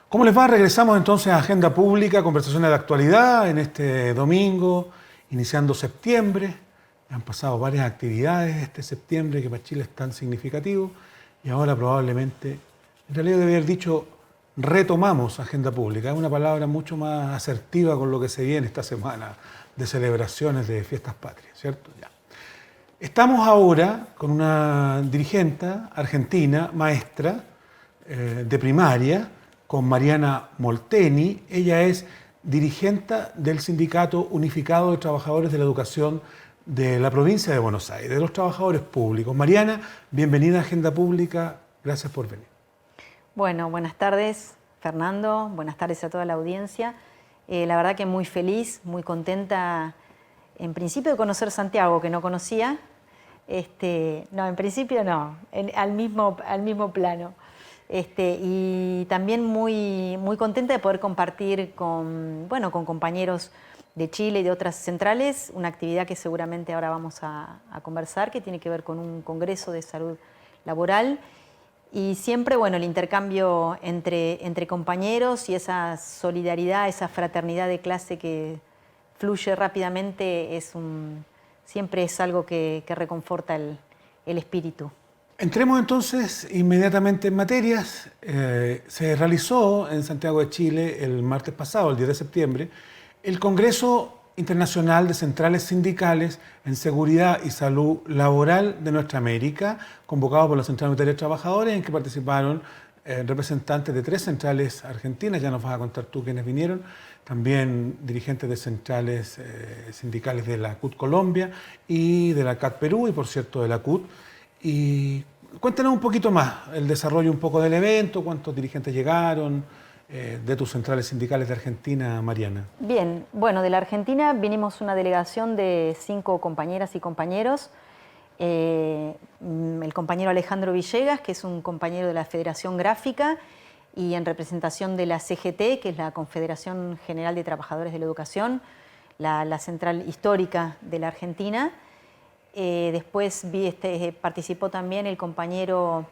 ¿Cómo les va? Regresamos entonces a Agenda Pública, conversaciones de actualidad en este domingo, iniciando septiembre. Han pasado varias actividades este septiembre que para Chile es tan significativo y ahora probablemente, en realidad debe haber dicho, retomamos Agenda Pública. Es una palabra mucho más asertiva con lo que se viene esta semana de celebraciones de fiestas patrias, ¿cierto? Ya. Estamos ahora con una dirigente argentina, maestra de primaria, con Mariana Molteni. Ella es dirigente del Sindicato Unificado de Trabajadores de la Educación de la provincia de Buenos Aires, de los trabajadores públicos. Mariana, bienvenida a Agenda Pública, gracias por venir. Bueno, buenas tardes, Fernando, buenas tardes a toda la audiencia. La verdad que muy feliz, muy contenta, en principio de conocer Santiago, que no conocía. No, en principio no, al mismo plano. Y también muy contenta de poder compartir con compañeros de Chile y de otras centrales una actividad que seguramente ahora vamos a conversar, que tiene que ver con un congreso de salud laboral. Y siempre, el intercambio entre compañeros y esa solidaridad, esa fraternidad de clase que fluye rápidamente, siempre es algo que reconforta el espíritu. Entremos entonces inmediatamente en materias. Se realizó en Santiago de Chile el martes pasado, el 10 de septiembre, el Congreso Internacional de Centrales Sindicales en Seguridad y Salud Laboral de Nuestra América, convocado por la Central Unitaria de Trabajadores, en que participaron representantes de 3 centrales argentinas. Ya nos vas a contar tú quiénes vinieron, también dirigentes de centrales sindicales de la CUT Colombia y de la CAT Perú, y por cierto de la CUT. Y cuéntanos un poquito más, el desarrollo un poco del evento, cuántos dirigentes llegaron, de tus centrales sindicales de Argentina, Mariana. Bien, de la Argentina vinimos una delegación de 5 compañeras y compañeros. El compañero Alejandro Villegas, que es un compañero de la Federación Gráfica, y en representación de la CGT, que es la Confederación General de Trabajadores de la Educación, la central histórica de la Argentina. Después participó también el compañero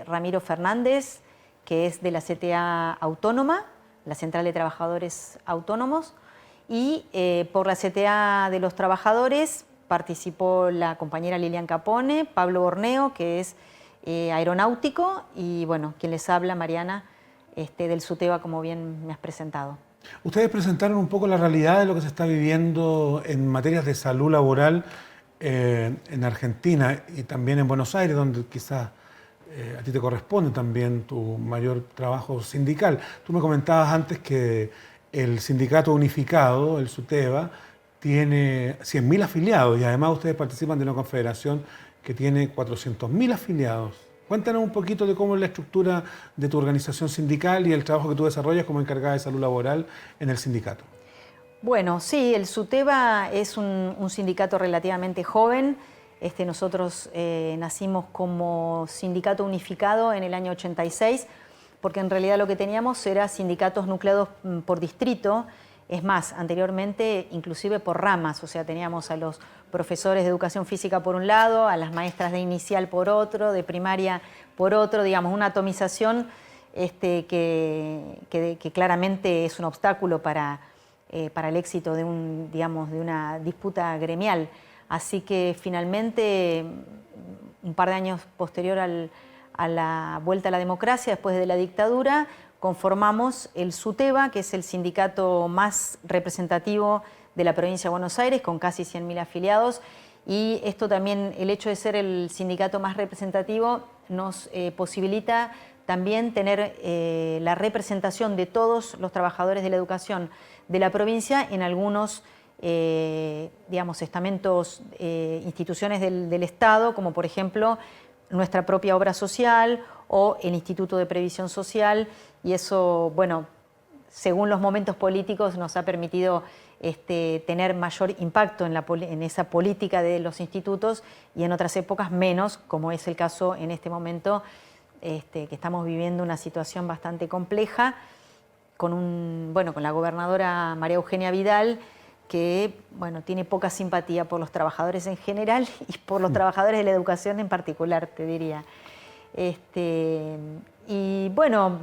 Ramiro Fernández, que es de la CTA Autónoma, la Central de Trabajadores Autónomos, y por la CTA de los Trabajadores participó la compañera Lilian Capone, Pablo Borneo, que es aeronáutico, y quien les habla, Mariana, del SUTEBA, como bien me has presentado. Ustedes presentaron un poco la realidad de lo que se está viviendo en materias de salud laboral en Argentina y también en Buenos Aires, donde quizás a ti te corresponde también tu mayor trabajo sindical. Tú me comentabas antes que el Sindicato Unificado, el SUTEBA, tiene 100.000 afiliados y además ustedes participan de una confederación que tiene 400.000 afiliados. Cuéntanos un poquito de cómo es la estructura de tu organización sindical y el trabajo que tú desarrollas como encargada de salud laboral en el sindicato. Bueno, sí, el SUTEBA es un sindicato relativamente joven. Nosotros nacimos como sindicato unificado en el año 86, porque en realidad lo que teníamos era sindicatos nucleados por distrito. Es más, anteriormente inclusive por ramas, o sea, teníamos a los profesores de educación física por un lado, a las maestras de inicial por otro, de primaria por otro, digamos, una atomización que claramente es un obstáculo para el éxito de una disputa gremial. Así que finalmente, un par de años posterior a la vuelta a la democracia, después de la dictadura, conformamos el SUTEBA, que es el sindicato más representativo de la provincia de Buenos Aires, con casi 100.000 afiliados. Y esto también, el hecho de ser el sindicato más representativo, nos posibilita también tener la representación de todos los trabajadores de la educación de la provincia en algunos estamentos, instituciones del Estado, como por ejemplo nuestra propia obra social o el Instituto de Previsión Social, y eso, según los momentos políticos, nos ha permitido tener mayor impacto en esa política de los institutos, y en otras épocas menos, como es el caso en este momento, que estamos viviendo una situación bastante compleja con la gobernadora María Eugenia Vidal, que tiene poca simpatía por los trabajadores en general y por los trabajadores de la educación en particular, te diría. Y bueno,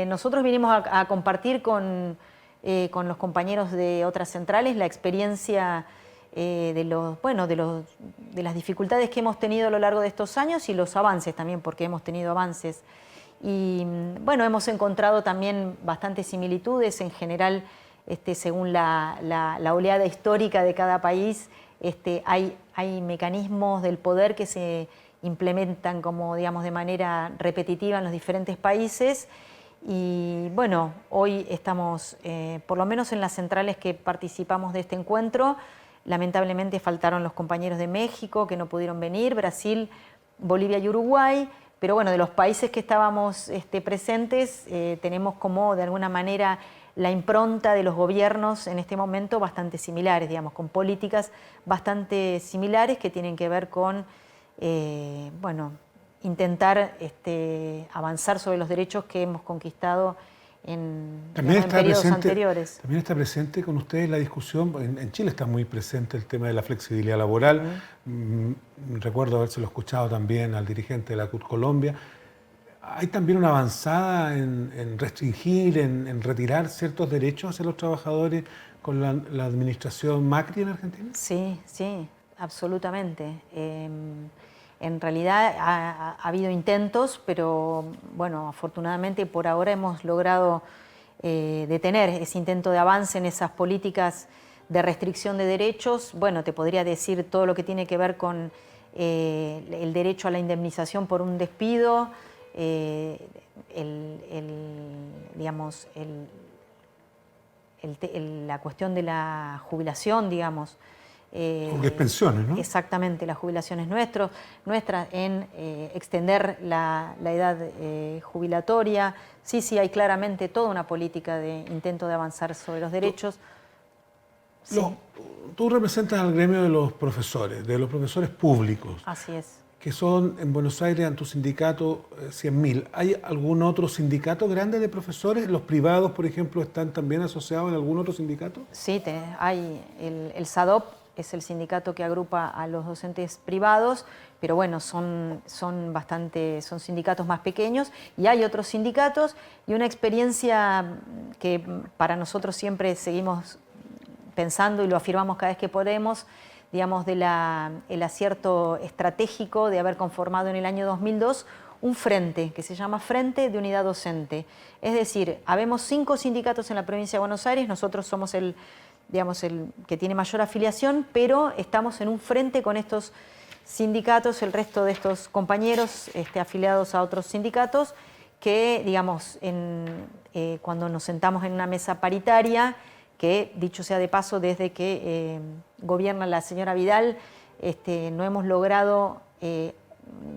nosotros vinimos a compartir con los compañeros de otras centrales la experiencia de las dificultades que hemos tenido a lo largo de estos años y los avances también, porque hemos tenido avances. Y bueno, hemos encontrado también bastantes similitudes en general, según la oleada histórica de cada país. Hay mecanismos del poder que se implementan como, digamos, de manera repetitiva en los diferentes países. Y bueno, hoy estamos, por lo menos en las centrales que participamos de este encuentro, lamentablemente faltaron los compañeros de México que no pudieron venir, Brasil, Bolivia y Uruguay, pero bueno, de los países que estábamos presentes, tenemos como de alguna manera la impronta de los gobiernos en este momento bastante similares, digamos, con políticas bastante similares que tienen que ver con, intentar avanzar sobre los derechos que hemos conquistado en periodos anteriores. También está presente con ustedes la discusión, en Chile está muy presente el tema de la flexibilidad laboral. Recuerdo habérselo escuchado también al dirigente de la CUT Colombia. ¿Hay también una avanzada en restringir, en retirar ciertos derechos hacia los trabajadores con la administración Macri en Argentina? Sí, sí, absolutamente. En realidad ha habido intentos, pero bueno, afortunadamente por ahora hemos logrado detener ese intento de avance en esas políticas de restricción de derechos. Bueno, te podría decir todo lo que tiene que ver con el derecho a la indemnización por un despido, la cuestión de la jubilación, digamos. Porque es pensiones, ¿no? Exactamente, las jubilaciones nuestras, en extender la edad jubilatoria. Sí, hay claramente toda una política de intento de avanzar sobre los derechos. Sí. Tú representas al gremio de los profesores públicos. Así es. Que son en Buenos Aires, en tu sindicato, 100.000. ¿Hay algún otro sindicato grande de profesores? ¿Los privados, por ejemplo, están también asociados en algún otro sindicato? Sí, hay el SADOP, es el sindicato que agrupa a los docentes privados, pero bueno, son sindicatos más pequeños, y hay otros sindicatos, y una experiencia que para nosotros siempre seguimos pensando y lo afirmamos cada vez que podemos, digamos, el acierto estratégico de haber conformado en el año 2002 un frente que se llama Frente de Unidad Docente. Es decir, habemos 5 sindicatos en la provincia de Buenos Aires, nosotros somos el que tiene mayor afiliación, pero estamos en un frente con estos sindicatos, el resto de estos compañeros afiliados a otros sindicatos, que, digamos, cuando nos sentamos en una mesa paritaria, que dicho sea de paso, desde que gobierna la señora Vidal, no hemos logrado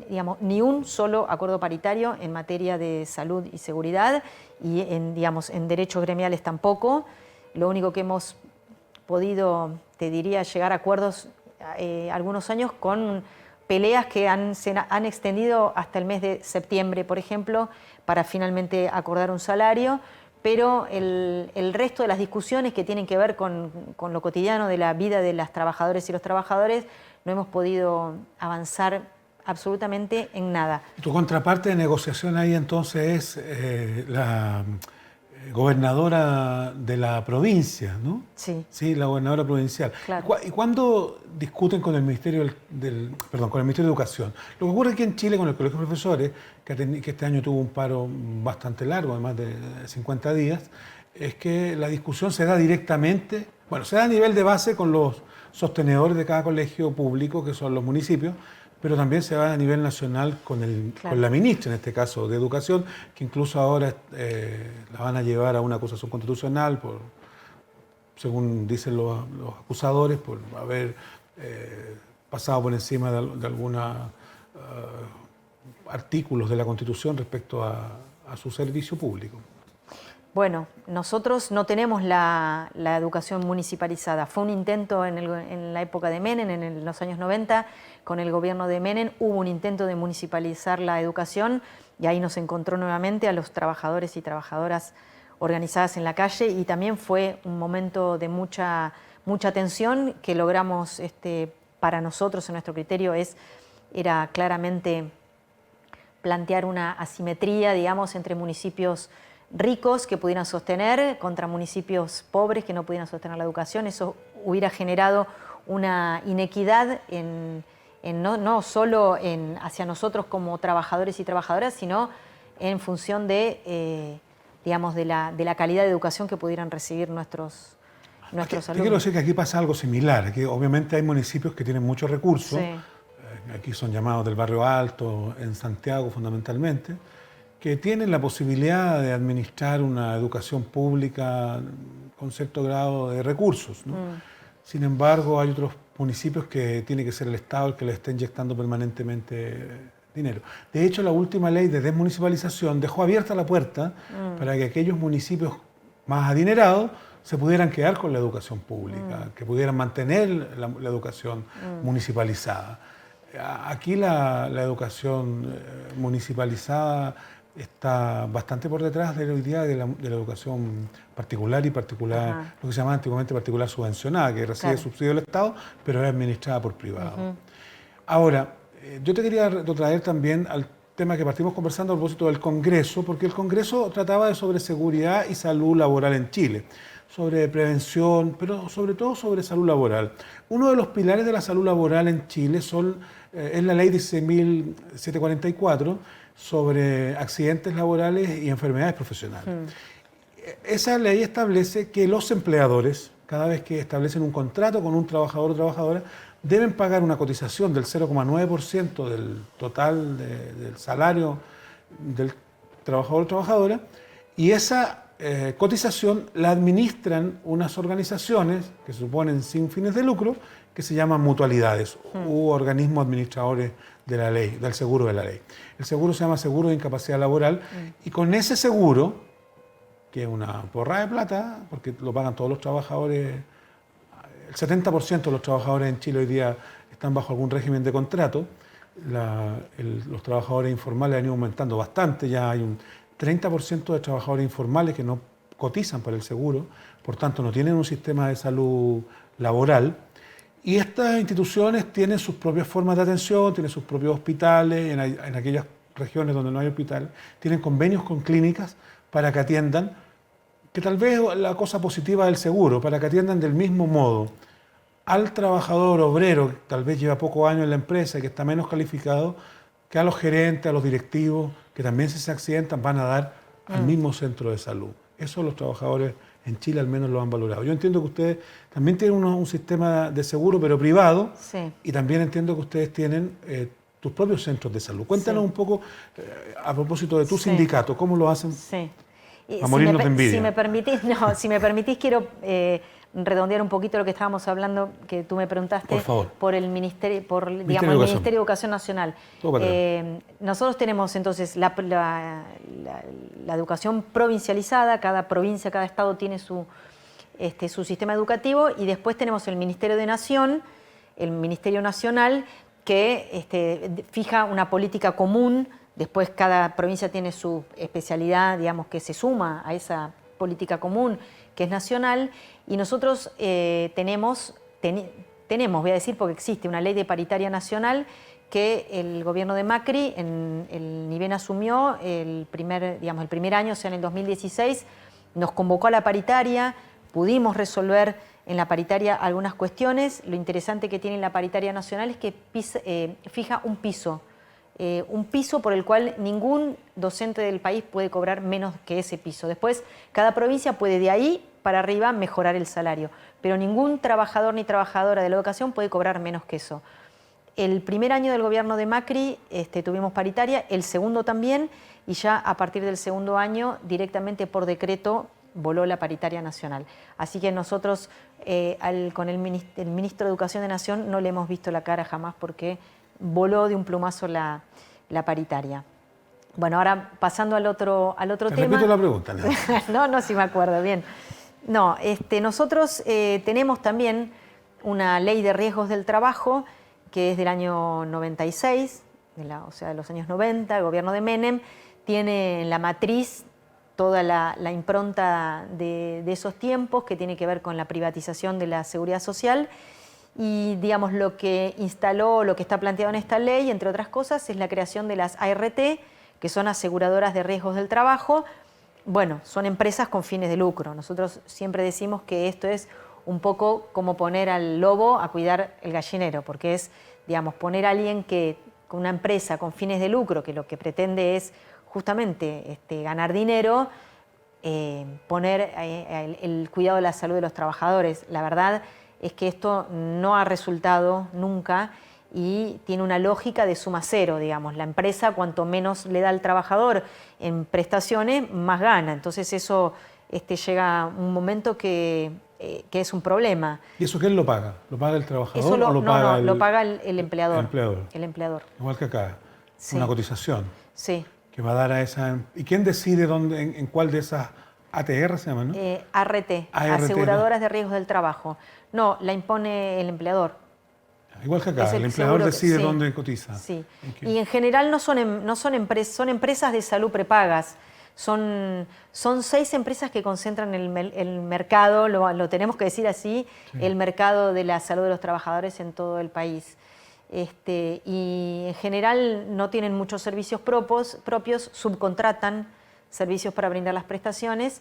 digamos, ni un solo acuerdo paritario en materia de salud y seguridad, y en derechos gremiales tampoco. Lo único que hemos podido, te diría, llegar a acuerdos algunos años con peleas que se han extendido hasta el mes de septiembre, por ejemplo, para finalmente acordar un salario. Pero el resto de las discusiones que tienen que ver con lo cotidiano de la vida de las trabajadoras y los trabajadores, no hemos podido avanzar absolutamente en nada. Tu contraparte de negociación ahí entonces es la gobernadora de la provincia, ¿no? Sí. Sí, la gobernadora provincial. Claro. ¿Y cuándo discuten con el Ministerio con el Ministerio de Educación? Lo que ocurre aquí en Chile con el Colegio de Profesores, que este año tuvo un paro bastante largo, de más de 50 días, es que la discusión se da directamente, se da a nivel de base con los sostenedores de cada colegio público, que son los municipios, pero también se va a nivel nacional con la ministra, en este caso, de Educación, que incluso ahora la van a llevar a una acusación constitucional, según dicen los acusadores, por haber pasado por encima de algunos artículos de la Constitución respecto a su servicio público. Bueno, nosotros no tenemos la educación municipalizada. Fue un intento en la época de Menem, en los años 90, con el gobierno de Menem, hubo un intento de municipalizar la educación, y ahí nos encontró nuevamente a los trabajadores y trabajadoras organizadas en la calle, y también fue un momento de mucha tensión que logramos, para nosotros, en nuestro criterio, era claramente plantear una asimetría, digamos, entre municipios ricos que pudieran sostener contra municipios pobres que no pudieran sostener la educación. Eso hubiera generado una inequidad no solo hacia nosotros como trabajadores y trabajadoras, sino en función de, digamos, de la calidad de educación que pudieran recibir nuestros alumnos. Quiero decir que aquí pasa algo similar. Aquí obviamente hay municipios que tienen muchos recursos. Sí. Aquí son llamados del barrio alto, en Santiago fundamentalmente, que tienen la posibilidad de administrar una educación pública con cierto grado de recursos, ¿no? Sin embargo, hay otros municipios que tiene que ser el Estado el que les esté inyectando permanentemente dinero. De hecho, la última ley de desmunicipalización dejó abierta la puerta para que aquellos municipios más adinerados se pudieran quedar con la educación pública, que pudieran mantener la educación municipalizada. Aquí la educación municipalizada está bastante por detrás de hoy día de la educación particular y particular, lo que se llamaba antiguamente particular subvencionada, que recibe subsidio del Estado, pero es administrada por privados. Ahora, yo te quería retrotraer también al tema que partimos conversando a propósito del Congreso, porque el Congreso trataba sobre seguridad y salud laboral en Chile, sobre prevención, pero sobre todo sobre salud laboral. Uno de los pilares de la salud laboral en Chile es la ley 16.744 sobre accidentes laborales y enfermedades profesionales. Esa ley establece que los empleadores, cada vez que establecen un contrato con un trabajador o trabajadora, deben pagar una cotización del 0,9% del total del salario del trabajador o trabajadora, y esa cotización la administran unas organizaciones que se suponen sin fines de lucro, que se llaman mutualidades u organismos administradores de la ley, del seguro de la ley. El seguro se llama seguro de incapacidad laboral y con ese seguro, que es una porra de plata, porque lo pagan todos los trabajadores, el 70% de los trabajadores en Chile hoy día están bajo algún régimen de contrato, los trabajadores informales han ido aumentando bastante, ya hay un 30% de trabajadores informales que no cotizan para el seguro, por tanto no tienen un sistema de salud laboral. Y estas instituciones tienen sus propias formas de atención, tienen sus propios hospitales, en aquellas regiones donde no hay hospital, tienen convenios con clínicas para que atiendan, que tal vez la cosa positiva del seguro, para que atiendan del mismo modo al trabajador obrero, que tal vez lleva pocos años en la empresa y que está menos calificado, que a los gerentes, a los directivos, que también si se accidentan van a dar al mismo centro de salud. Eso los trabajadores en Chile al menos lo han valorado. Yo entiendo que ustedes también tienen un sistema de seguro, pero privado, y también entiendo que ustedes tienen tus propios centros de salud. Cuéntanos un poco, a propósito de tu sindicato, ¿cómo lo hacen? A morirnos de envidia. Si me permitís, quiero redondear un poquito lo que estábamos hablando, que tú me preguntaste. Por favor. Por el Ministerio, el Ministerio de Educación Nacional. Nosotros tenemos entonces la educación provincializada, cada provincia, cada estado tiene su sistema educativo, y después tenemos el Ministerio de Nación, el Ministerio Nacional, que fija una política común. Después cada provincia tiene su especialidad, digamos, que se suma a esa política común, que es nacional, y nosotros tenemos, voy a decir porque existe una ley de paritaria nacional que el gobierno de Macri, ni bien asumió el primer año, o sea, en el 2016, nos convocó a la paritaria, pudimos resolver en la paritaria algunas cuestiones. Lo interesante que tiene la paritaria nacional es que fija un piso por el cual ningún docente del país puede cobrar menos que ese piso. Después, cada provincia puede de ahí para arriba mejorar el salario, pero ningún trabajador ni trabajadora de la educación puede cobrar menos que eso. El primer año del gobierno de Macri tuvimos paritaria, el segundo también, y ya a partir del segundo año, directamente por decreto, voló la paritaria nacional. Así que nosotros, con el ministro de Educación de Nación, no le hemos visto la cara jamás, porque voló de un plumazo la paritaria. Bueno, ahora pasando al otro tema. Repito la pregunta. No, sí me acuerdo, bien. No, nosotros tenemos también una ley de riesgos del trabajo que es del año 96, o sea, de los años 90, el gobierno de Menem, tiene en la matriz toda la impronta de esos tiempos, que tiene que ver con la privatización de la seguridad social. Y, digamos, lo que instaló, lo que está planteado en esta ley, entre otras cosas, es la creación de las ART, que son aseguradoras de riesgos del trabajo, bueno, son empresas con fines de lucro. Nosotros siempre decimos que esto es un poco como poner al lobo a cuidar el gallinero, porque es, digamos, poner a alguien que, con una empresa con fines de lucro, que lo que pretende es justamente ganar dinero, poner el cuidado de la salud de los trabajadores. La verdad es que esto no ha resultado nunca y tiene una lógica de suma cero, digamos. La empresa, cuanto menos le da al trabajador en prestaciones, más gana. Entonces eso llega un momento que es un problema. ¿Y eso quién lo paga? ¿Lo paga el trabajador Eso o lo paga lo paga el empleador. el empleador? El empleador. Igual que acá, Sí. una cotización Sí. que va a dar a esa... ¿Y quién decide dónde, en cuál de esas ATR se llaman, no? ART, aseguradoras de riesgos del trabajo. No, la impone el empleador. Igual que acá, el empleador decide dónde cotiza. Sí. Y en general no son empresas, son empresas de salud prepagas. Son 6 empresas que concentran el mercado, lo tenemos que decir así, sí, el mercado de la salud de los trabajadores en todo el país. Y en general no tienen muchos servicios propios, subcontratan servicios para brindar las prestaciones.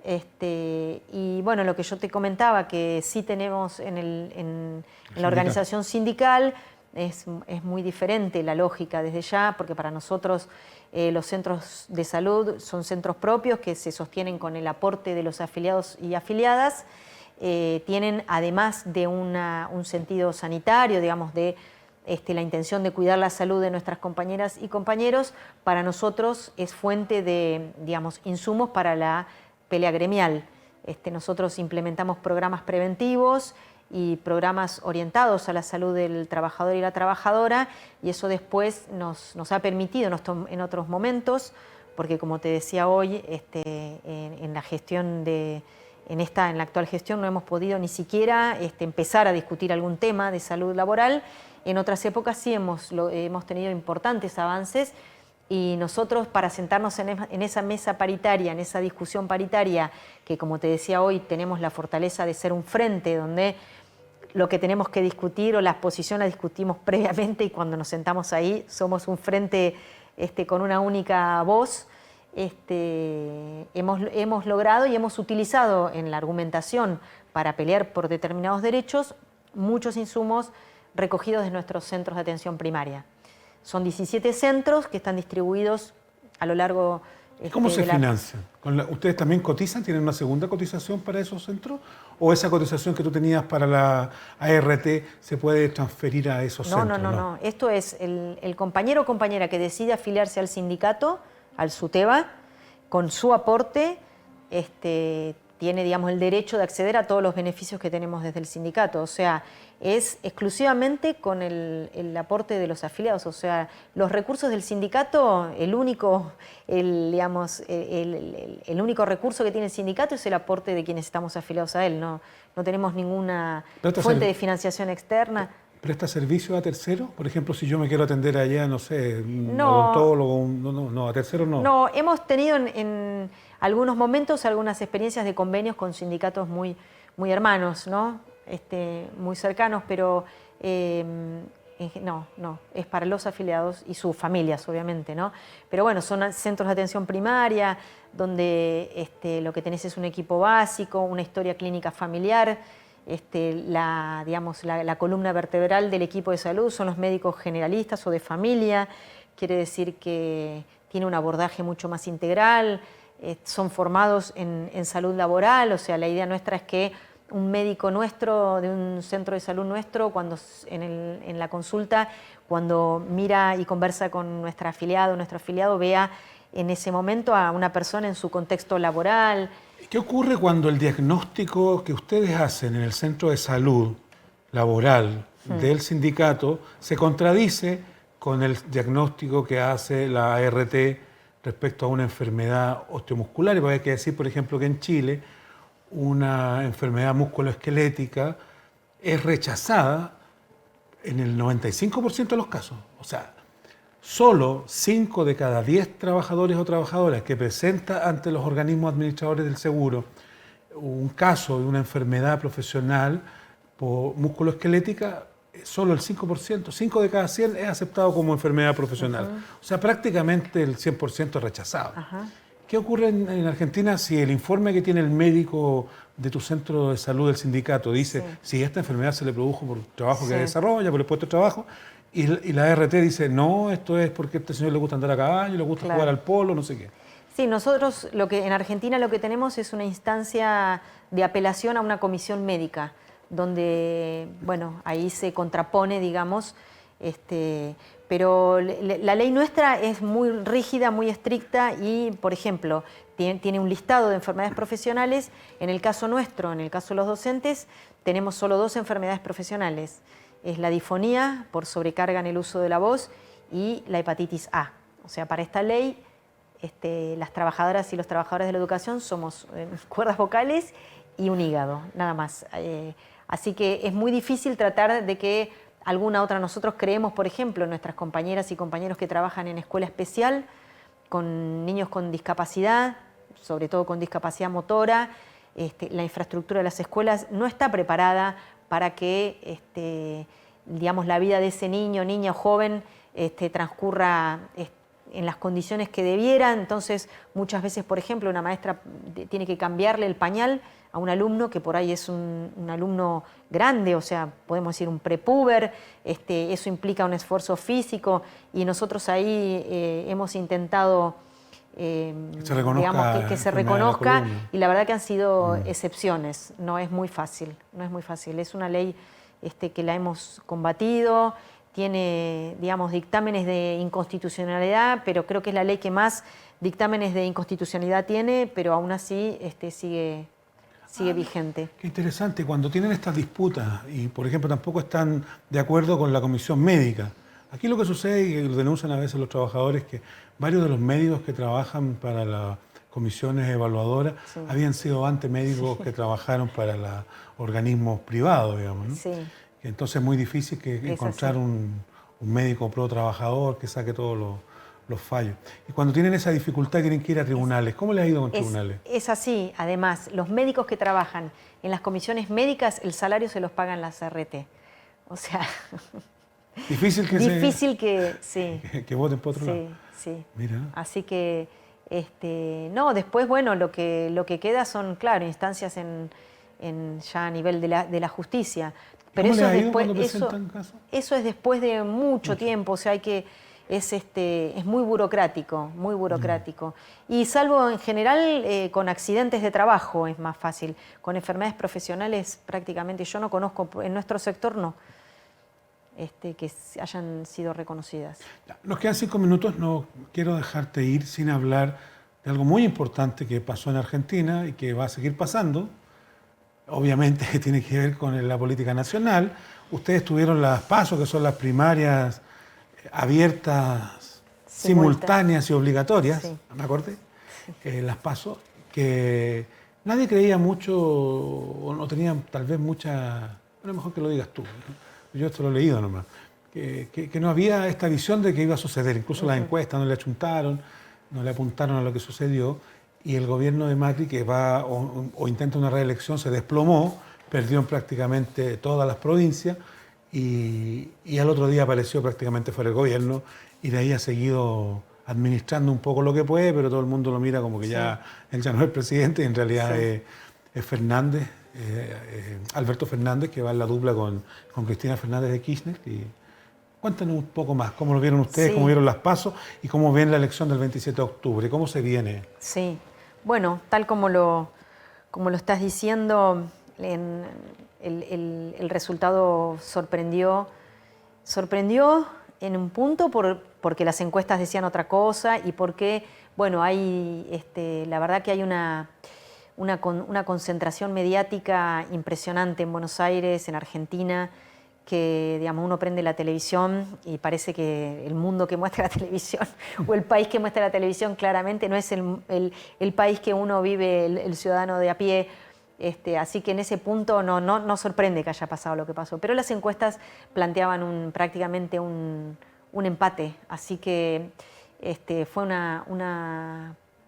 Y bueno, lo que yo te comentaba, que sí tenemos en la organización sindical, es muy diferente la lógica desde ya, porque para nosotros los centros de salud son centros propios que se sostienen con el aporte de los afiliados y afiliadas, tienen además de un sentido sanitario, digamos, de la intención de cuidar la salud de nuestras compañeras y compañeros, para nosotros es fuente de, digamos, insumos para la pelea gremial. Nosotros implementamos programas preventivos y programas orientados a la salud del trabajador y la trabajadora, y eso después nos ha permitido en otros momentos, porque como te decía hoy, en la gestión en la actual gestión no hemos podido ni siquiera empezar a discutir algún tema de salud laboral. En otras épocas sí hemos tenido importantes avances, y nosotros, para sentarnos en esa mesa paritaria, en esa discusión paritaria, que como te decía hoy, tenemos la fortaleza de ser un frente donde lo que tenemos que discutir o las posiciones las discutimos previamente, y cuando nos sentamos ahí somos un frente con una única voz, hemos logrado y hemos utilizado en la argumentación para pelear por determinados derechos muchos insumos recogidos de nuestros centros de atención primaria. Son 17 centros que están distribuidos a lo largo... ¿Cómo se financian? ¿Ustedes también cotizan? ¿Tienen una segunda cotización para esos centros? ¿O esa cotización que tú tenías para la ART se puede transferir a esos centros? No. Esto es el compañero o compañera que decide afiliarse al sindicato, al SUTEBA, con su aporte, tiene, digamos, el derecho de acceder a todos los beneficios que tenemos desde el sindicato. O sea, es exclusivamente con el aporte de los afiliados. O sea, los recursos del sindicato, el único recurso que tiene el sindicato es el aporte de quienes estamos afiliados a él. No tenemos ninguna fuente de financiación externa. ¿Presta servicio a terceros? Por ejemplo, si yo me quiero atender allá, no sé, un odontólogo, no, a terceros no. No, hemos tenido en algunos momentos algunas experiencias de convenios con sindicatos muy hermanos, ¿no? Muy cercanos, pero no, es para los afiliados y sus familias, obviamente, ¿no? Pero bueno, son centros de atención primaria, donde lo que tenés es un equipo básico, una historia clínica familiar. La columna vertebral del equipo de salud son los médicos generalistas o de familia, quiere decir que tiene un abordaje mucho más integral, son formados en salud laboral. O sea, la idea nuestra es que un médico nuestro, de un centro de salud nuestro, cuando en la consulta, cuando mira y conversa con nuestro afiliado, vea en ese momento a una persona en su contexto laboral. ¿Qué ocurre cuando el diagnóstico que ustedes hacen en el centro de salud laboral del sindicato se contradice con el diagnóstico que hace la ART respecto a una enfermedad osteomuscular? Y hay que decir, por ejemplo, que en Chile una enfermedad musculoesquelética es rechazada en el 95% de los casos. O sea, solo 5 de cada 10 trabajadores o trabajadoras que presenta ante los organismos administradores del seguro un caso de una enfermedad profesional musculoesquelética solo el 5%, 5 de cada 100 es aceptado como enfermedad profesional. O sea, prácticamente el 100% es rechazado. ¿Qué ocurre en Argentina si el informe que tiene el médico de tu centro de salud del sindicato dice si esta enfermedad se le produjo por el trabajo que desarrolla, por el puesto de trabajo, y la RT dice no, esto es porque a este señor le gusta andar a caballo, le gusta jugar al polo, no sé qué? Sí, nosotros en Argentina lo que tenemos es una instancia de apelación a una comisión médica, donde, bueno, ahí se contrapone, digamos, pero la ley nuestra es muy rígida, muy estricta y, por ejemplo, tiene un listado de enfermedades profesionales. En el caso nuestro, en el caso de los docentes, tenemos solo 2 enfermedades profesionales. Es la disfonía por sobrecarga en el uso de la voz y la hepatitis A. O sea, para esta ley, las trabajadoras y los trabajadores de la educación somos cuerdas vocales y un hígado, nada más. Así que es muy difícil tratar de que alguna otra, nosotros creemos, por ejemplo, nuestras compañeras y compañeros que trabajan en escuela especial, con niños con discapacidad, sobre todo con discapacidad motora, la infraestructura de las escuelas no está preparada para que, digamos, la vida de ese niño, niña o joven transcurra en las condiciones que debiera. Entonces, muchas veces, por ejemplo, una maestra tiene que cambiarle el pañal a un alumno que por ahí es un alumno grande, o sea, podemos decir un prepuber, eso implica un esfuerzo físico y nosotros ahí hemos intentado que se reconozca y la verdad que han sido excepciones, no es muy fácil, es una ley que la hemos combatido, tiene, digamos, dictámenes de inconstitucionalidad, pero creo que es la ley que más dictámenes de inconstitucionalidad tiene, pero aún así sigue vigente. Qué interesante, cuando tienen estas disputas y, por ejemplo, tampoco están de acuerdo con la comisión médica. Aquí lo que sucede, y lo denuncian a veces los trabajadores, que varios de los médicos que trabajan para las comisiones evaluadoras habían sido antes médicos que trabajaron para los organismos privados, digamos, ¿no? Entonces es muy difícil encontrar un médico pro trabajador que saque todos los fallos. Y cuando tienen esa dificultad tienen que ir a tribunales. ¿Cómo les ha ido con tribunales? Es así. Además, los médicos que trabajan en las comisiones médicas, el salario se los pagan las RT. O sea... Difícil que voten por otro lado. Sí. Mira. Así que, no, después, bueno, lo que queda son, claro, instancias ya a nivel de la justicia. Pero ¿Cómo eso les ha es ido después, cuando presentan casos? Eso es después de mucho tiempo, o sea, es muy burocrático, muy burocrático. Y salvo en general con accidentes de trabajo es más fácil. Con enfermedades profesionales prácticamente yo no conozco, en nuestro sector no, que hayan sido reconocidas. Nos quedan 5 minutos, no quiero dejarte ir sin hablar de algo muy importante que pasó en Argentina y que va a seguir pasando. Obviamente que tiene que ver con la política nacional. Ustedes tuvieron las PASO, que son las primarias abiertas, simultáneas y obligatorias, ¿me acordé? Las PASO, que nadie creía mucho, o no tenían tal vez mucha... Bueno, mejor que lo digas tú, ¿no? Yo esto lo he leído nomás. Que no había esta visión de que iba a suceder. Incluso las encuestas no le achuntaron, no le apuntaron a lo que sucedió. Y el gobierno de Macri, que va o intenta una reelección, se desplomó, perdió en prácticamente todas las provincias y al otro día apareció prácticamente fuera del gobierno y de ahí ha seguido administrando un poco lo que puede, pero todo el mundo lo mira como que ya él ya no es el presidente y en realidad es Fernández, Alberto Fernández, que va en la dupla con Cristina Fernández de Kirchner. Y cuéntanos un poco más, cómo lo vieron ustedes, cómo vieron las PASO y cómo ven la elección del 27 de octubre, cómo se viene. Sí, bueno, tal como lo estás diciendo, el resultado sorprendió en un punto porque las encuestas decían otra cosa y porque, bueno, hay, la verdad que hay una concentración mediática impresionante en Buenos Aires, en Argentina, que, digamos, uno prende la televisión y parece que el mundo que muestra la televisión o el país que muestra la televisión claramente no es el país que uno vive, el ciudadano de a pie. Así que en ese punto no sorprende que haya pasado lo que pasó. Pero las encuestas planteaban prácticamente un empate. Así que fue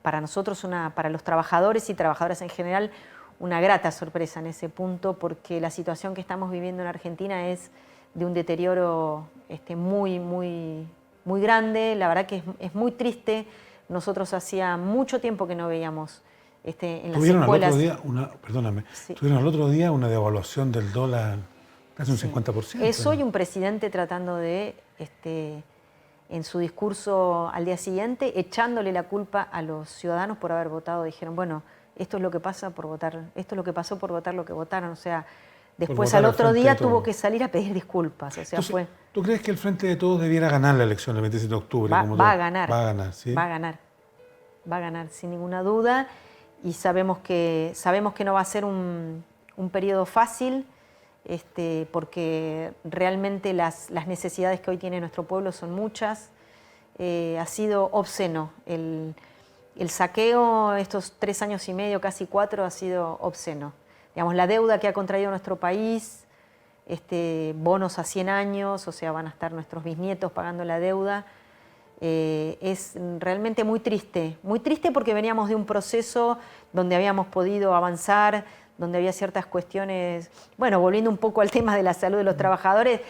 para nosotros, para los trabajadores y trabajadoras en general, una grata sorpresa en ese punto, porque la situación que estamos viviendo en Argentina es de un deterioro muy, muy, muy grande. La verdad que es muy triste. Nosotros hacía mucho tiempo que no veíamos en las escuelas. Tuvieron al otro día una devaluación del dólar casi un 50%. Eso y un presidente tratando de, en su discurso al día siguiente, echándole la culpa a los ciudadanos por haber votado. Dijeron, bueno, esto es lo que pasa por votar, esto es lo que pasó por votar lo que votaron. O sea, después al otro día tuvo que salir a pedir disculpas. O sea, entonces, ¿tú crees que el Frente de Todos debiera ganar la elección el 27 de octubre? Va a ganar. Va a ganar, ¿sí? Va a ganar. Va a ganar, sin ninguna duda. Y sabemos que no va a ser un periodo fácil, porque realmente las necesidades que hoy tiene nuestro pueblo son muchas. Ha sido obsceno. El saqueo, estos 3 años y medio, casi 4, ha sido obsceno. Digamos, la deuda que ha contraído nuestro país, bonos a 100 años, o sea, van a estar nuestros bisnietos pagando la deuda. Es realmente muy triste porque veníamos de un proceso donde habíamos podido avanzar, donde había ciertas cuestiones, bueno, volviendo un poco al tema de la salud de los trabajadores,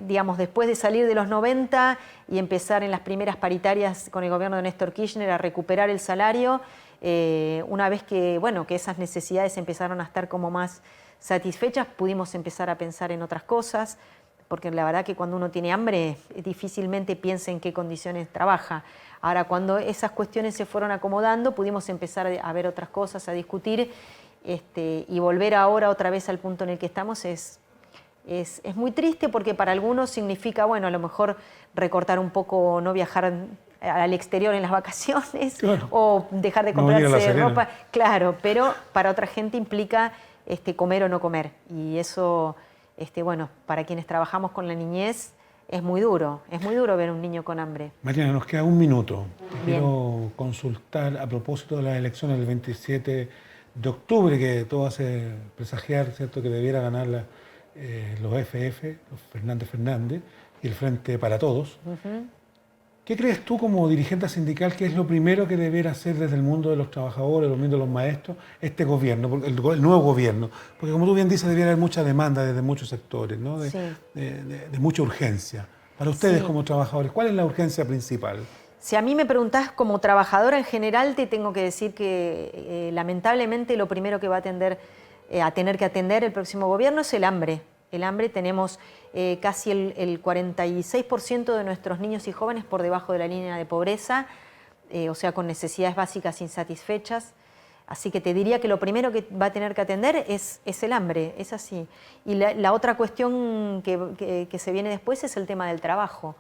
digamos, después de salir de los 90 y empezar en las primeras paritarias con el gobierno de Néstor Kirchner a recuperar el salario, una vez que, bueno, que esas necesidades empezaron a estar como más satisfechas, pudimos empezar a pensar en otras cosas, porque la verdad que cuando uno tiene hambre difícilmente piensa en qué condiciones trabaja. Ahora, cuando esas cuestiones se fueron acomodando, pudimos empezar a ver otras cosas, a discutir, y volver ahora otra vez al punto en el que estamos es muy triste, porque para algunos significa, bueno, a lo mejor recortar un poco, no viajar al exterior en las vacaciones, claro, o dejar de comprarse ropa, claro, pero para otra gente implica comer o no comer, y eso, bueno, para quienes trabajamos con la niñez es muy duro ver un niño con hambre. Mariana, nos queda un minuto. Te quiero consultar a propósito de las elecciones del 27 de octubre, que todo hace presagiar, ¿cierto?, que debiera ganar los FF, los Fernández y el Frente para Todos. ¿Qué crees tú como dirigente sindical que es lo primero que debiera hacer desde el mundo de los trabajadores, el mundo de los maestros, este gobierno, el nuevo gobierno? Porque como tú bien dices, debiera haber mucha demanda desde muchos sectores, ¿no? De mucha urgencia. Para ustedes como trabajadores, ¿cuál es la urgencia principal? Si a mí me preguntás como trabajadora en general, te tengo que decir que lamentablemente lo primero que va a tener que atender el próximo gobierno es el hambre. El hambre, tenemos casi el 46% de nuestros niños y jóvenes por debajo de la línea de pobreza, o sea, con necesidades básicas insatisfechas. Así que te diría que lo primero que va a tener que atender es el hambre, es así. Y la otra cuestión que se viene después es el tema del trabajo.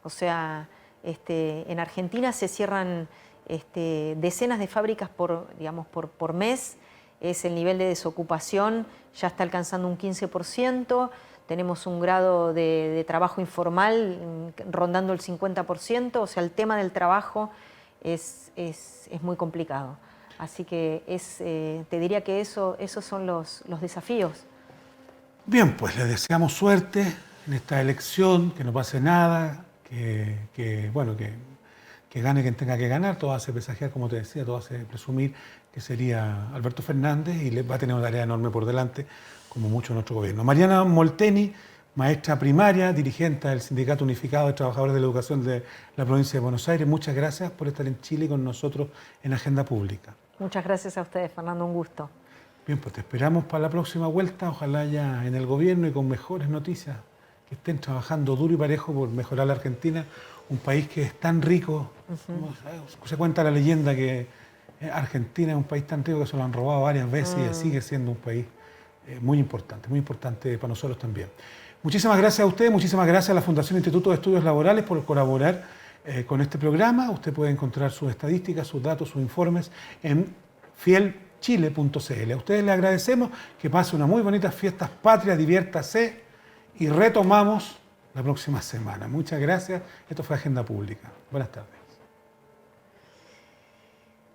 O sea, en Argentina se cierran decenas de fábricas por mes. Es el nivel de desocupación, ya está alcanzando un 15%, tenemos un grado de trabajo informal rondando el 50%, o sea, el tema del trabajo es muy complicado. Así que te diría que esos son los desafíos. Bien, pues le deseamos suerte en esta elección, que no pase nada, que gane quien tenga que ganar. Todo hace presagiar, como te decía, todo hace presumir que sería Alberto Fernández, y va a tener una tarea enorme por delante, como mucho en nuestro gobierno. Mariana Molteni, maestra primaria, dirigente del Sindicato Unificado de Trabajadores de la Educación de la provincia de Buenos Aires, muchas gracias por estar en Chile con nosotros en Agenda Pública. Muchas gracias a ustedes, Fernando, un gusto. Bien, pues te esperamos para la próxima vuelta, ojalá ya en el gobierno y con mejores noticias, que estén trabajando duro y parejo por mejorar la Argentina, un país que es tan rico. Se cuenta la leyenda que Argentina es un país tan rico que se lo han robado varias veces y sigue siendo un país muy importante para nosotros también. Muchísimas gracias a ustedes, muchísimas gracias a la Fundación Instituto de Estudios Laborales por colaborar con este programa. Usted puede encontrar sus estadísticas, sus datos, sus informes en fielchile.cl. A ustedes les agradecemos, que pasen unas muy bonitas fiestas patrias, diviértase y retomamos la próxima semana. Muchas gracias. Esto fue Agenda Pública. Buenas tardes.